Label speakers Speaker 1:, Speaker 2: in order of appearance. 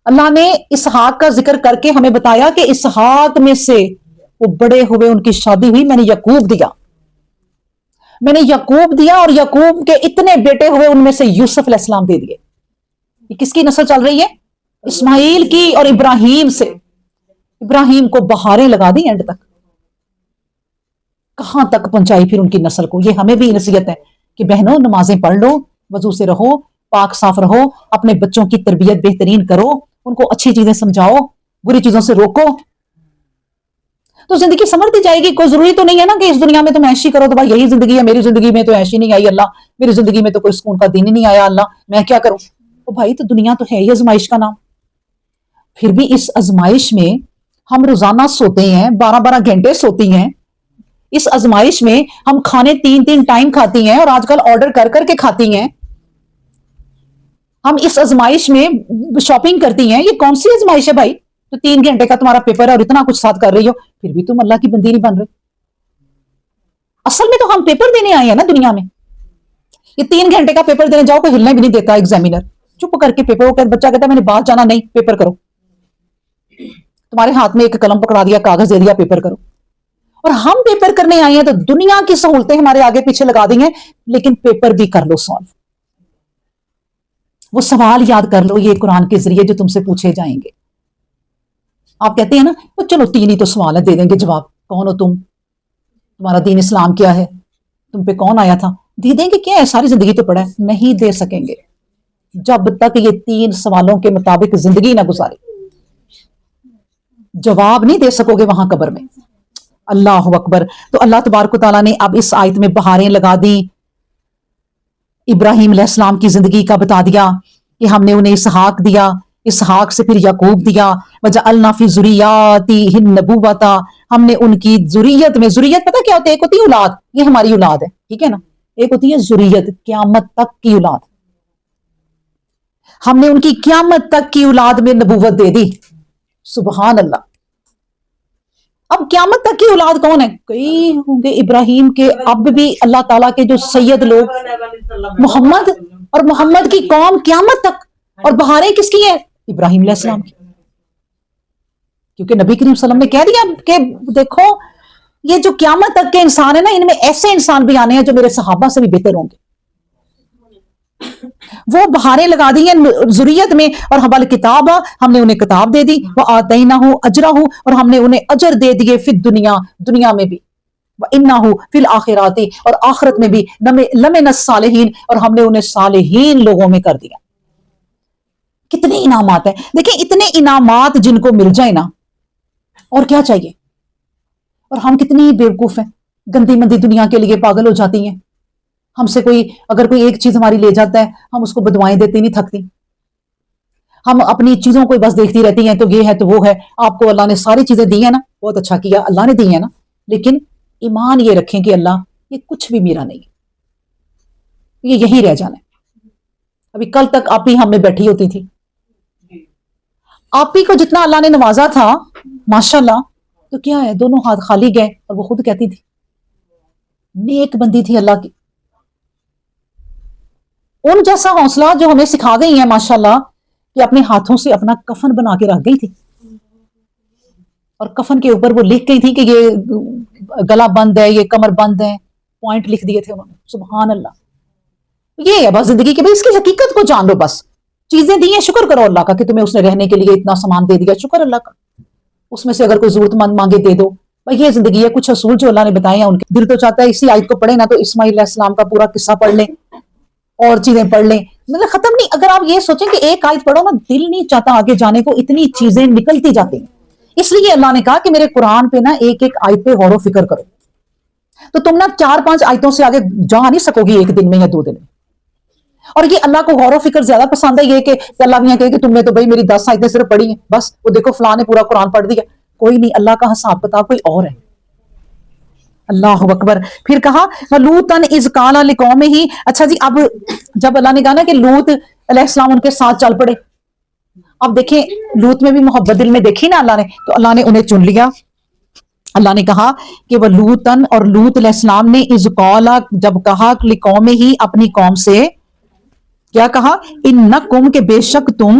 Speaker 1: اللہ نے اسحاق کا ذکر کر کے ہمیں بتایا کہ اسحاق میں سے وہ بڑے ہوئے، ان کی شادی ہوئی، میں نے یعقوب دیا، میں نے یعقوب دیا، اور یعقوب کے اتنے بیٹے ہوئے، ان میں سے یوسف علیہ السلام دے دیے۔ یہ کس کی نسل چل رہی ہے؟ اسماعیل کی اور ابراہیم سے۔ ابراہیم کو بہاریں لگا دی اینڈ تک، کہاں تک پہنچائی پھر ان کی نسل کو۔ یہ ہمیں بھی نصیحت ہے کہ بہنوں نمازیں پڑھ لو، وضو سے رہو، پاک صاف رہو، اپنے بچوں کی تربیت بہترین کرو، ان کو اچھی چیزیں سمجھاؤ، بری چیزوں سے روکو، تو زندگی سمجھتی جائے گی۔ کوئی ضروری تو نہیں ہے نا کہ اس دنیا میں تم ایشی کرو تو بھائی یہی زندگی ہے، میری زندگی میں تو ایشی نہیں آئی اللہ، میری زندگی میں تو کوئی سکون کا دن ہی نہیں آیا اللہ، میں کیا کروں؟ تو بھائی تو دنیا تو ہے ہی آزمائش کا نام۔ پھر بھی اس آزمائش میں ہم روزانہ سوتے ہیں، 12 گھنٹے سوتی ہیں، اس آزمائش میں ہم کھانے 3 ٹائم کھاتی ہیں، اور آج کل آرڈر کر کر کے کھاتی ہیں، ہم اس آزمائش میں شاپنگ کرتی ہیں۔ یہ کون سی آزمائش ہے بھائی؟ تو 3 گھنٹے کا تمہارا پیپر ہے اور اتنا کچھ ساتھ کر رہی ہو، پھر بھی تم اللہ کی بندی نہیں بن رہے۔ اصل میں تو ہم پیپر دینے آئے ہیں نا دنیا میں۔ یہ 3 گھنٹے کا پیپر دینے جاؤ، کوئی ہلنے بھی نہیں دیتا ایگزامینر، چپ کر کے پیپر، بچہ کہتا ہے میں نے باہر جانا، نہیں پیپر کرو، تمہارے ہاتھ میں ایک قلم پکڑا دیا، کاغذ دے دیا، پیپر کرو۔ اور ہم پیپر کرنے آئے ہیں تو دنیا کی سہولتیں ہمارے آگے پیچھے لگا دی ہیں، لیکن پیپر بھی کر لو سالو، وہ سوال یاد کر لو یہ قرآن کے ذریعے جو تم سے پوچھے جائیں گے۔ آپ کہتے ہیں نا وہ چلو 3 ہی تو سوال ہے، دے دیں گے جواب، کون ہو تم، تمہارا دین اسلام کیا ہے، تم پہ کون آیا تھا، دے دیں گے، کیا ہے ساری زندگی تو پڑا ہے۔ نہیں دے سکیں گے جب تک یہ 3 سوالوں کے مطابق زندگی نہ گزارے، جواب نہیں دے سکو گے وہاں قبر میں۔ اللہ اکبر۔ تو اللہ تبارک و تعالیٰ نے اب اس آیت میں بہاریں لگا دی، ابراہیم علیہ السلام کی زندگی کا بتا دیا کہ ہم نے انہیں اسحاق دیا، اسحاق سے پھر یعقوب دیا، وجعلنا فی ذریاتہ النبوۃ، ہم نے ان کی ذریت میں، ذریت پتہ کیا ہوتی ہے؟ ایک ہوتی ہے اولاد، یہ ہماری اولاد ہے، ٹھیک ہے نا، ایک ہوتی ہے ذریت، قیامت تک کی اولاد، ہم نے ان کی قیامت تک کی اولاد میں نبوت دے دی۔ سبحان اللہ۔ اب قیامت تک کی اولاد کون ہے؟ کئی ہوں گے ابراہیم کے، اب بھی اللہ تعالیٰ کے جو سید لوگ، محمد اور محمد کی قوم قیامت تک، اور بہاریں کس کی ہیں؟ ابراہیم علیہ السلام کی، کیونکہ نبی کریم صلی اللہ علیہ وسلم نے کہہ دیا کہ دیکھو یہ جو قیامت تک کے انسان ہے نا، ان میں ایسے انسان بھی آنے ہیں جو میرے صحابہ سے بھی بہتر ہوں گے۔ وہ بہاریں لگا دی ہیں ذریت میں، اور حبل کتاب، ہم نے انہیں کتاب دے دی، وآتیناہ اجرہ، اور ہم نے انہیں اجر دے دیے، فی الدنیا، دنیا میں بھی، وانہ فی الاخرات، اور آخرت میں بھی، لمن الصالحین، اور ہم نے انہیں صالحین لوگوں میں کر دیا۔ کتنے انعامات ہیں، دیکھیں اتنے انعامات جن کو مل جائے نا، اور کیا چاہیے؟ اور ہم کتنی بیوقوف ہیں، گندی مندی دنیا کے لیے پاگل ہو جاتی ہیں۔ ہم سے کوئی اگر کوئی ایک چیز ہماری لے جاتا ہے، ہم اس کو بدوائیں دیتی نہیں تھکتی، ہم اپنی چیزوں کو بس دیکھتی رہتی ہیں، تو یہ ہے تو وہ ہے۔ آپ کو اللہ نے ساری چیزیں دی ہیں نا، بہت اچھا کیا، اللہ نے دی ہیں نا، لیکن ایمان یہ رکھیں کہ اللہ یہ کچھ بھی میرا نہیں، یہ یہی رہ جانا ہے۔ ابھی کل تک آپ ہی ہم میں بیٹھی ہوتی تھی، آپ ہی کو جتنا اللہ نے نوازا تھا ماشاءاللہ، تو کیا ہے، دونوں ہاتھ خالی گئے، اور وہ خود کہتی تھی نیک بندی تھی اللہ کی۔ ان جیسا حوصلہ جو ہمیں سکھا گئی ہیں ماشاءاللہ، کہ اپنے ہاتھوں سے اپنا کفن بنا کے رکھ گئی تھی، اور کفن کے اوپر وہ لکھ گئی تھی کہ یہ گلا بند ہے، یہ کمر بند ہے، پوائنٹ لکھ دیے تھے انہوں نے۔ سبحان اللہ۔ یہ ہے بس زندگی کے، بھائی اس کی حقیقت کو جان لو، بس چیزیں دی ہیں، شکر کرو اللہ کا کہ تمہیں اس نے رہنے کے لیے اتنا سامان دے دیا، شکر اللہ کا، اس میں سے اگر کوئی ضرورت مند مانگے دے دو، بھائی یہ زندگی ہے۔ کچھ اصول جو اللہ نے بتائے ہیں، ان کے دل تو چاہتا ہے اسی آیت کو پڑھیں نا تو اسماعیل علیہ السلام کا پورا قصہ پڑھ لیں اور چیزیں پڑھ لیں، مطلب ختم نہیں۔ اگر آپ یہ سوچیں کہ ایک آیت پڑھو نا، دل نہیں چاہتا آگے جانے کو، اتنی چیزیں نکلتی جاتی ہیں۔ اس لیے اللہ نے کہا کہ میرے قرآن پہ نا ایک ایک آیت پہ غور و فکر کرو، تو تم نا 4-5 آیتوں سے آگے جا نہیں سکو گی ایک دن میں یا 2 دن میں۔ اور یہ اللہ کو غور و فکر زیادہ پسند ہے، یہ کہ اللہ نے کہے کہ تم نے تو بھائی میری 10 آیتیں صرف پڑھی ہیں، بس وہ دیکھو فلاں نے پورا قرآن پڑھ دیا۔ کوئی نہیں، اللہ کا حساب کتاب کوئی اور ہے۔ اللہ اکبر۔ پھر کہا لوطن اذ قال لقومہ، اچھا جی، اب جب اللہ نے کہا نا کہ لوط علیہ السلام ان کے ساتھ چل پڑے، اب دیکھیں لوط میں بھی محبت دل میں دیکھی نا اللہ نے، تو اللہ نے انہیں چن لیا۔ اللہ نے کہا کہ وہ لوطن، اور لوط علیہ السلام نے اذ قال، جب کہا لقومہ، اپنی قوم سے، کیا کہا؟ انکم، کہ بے شک تم،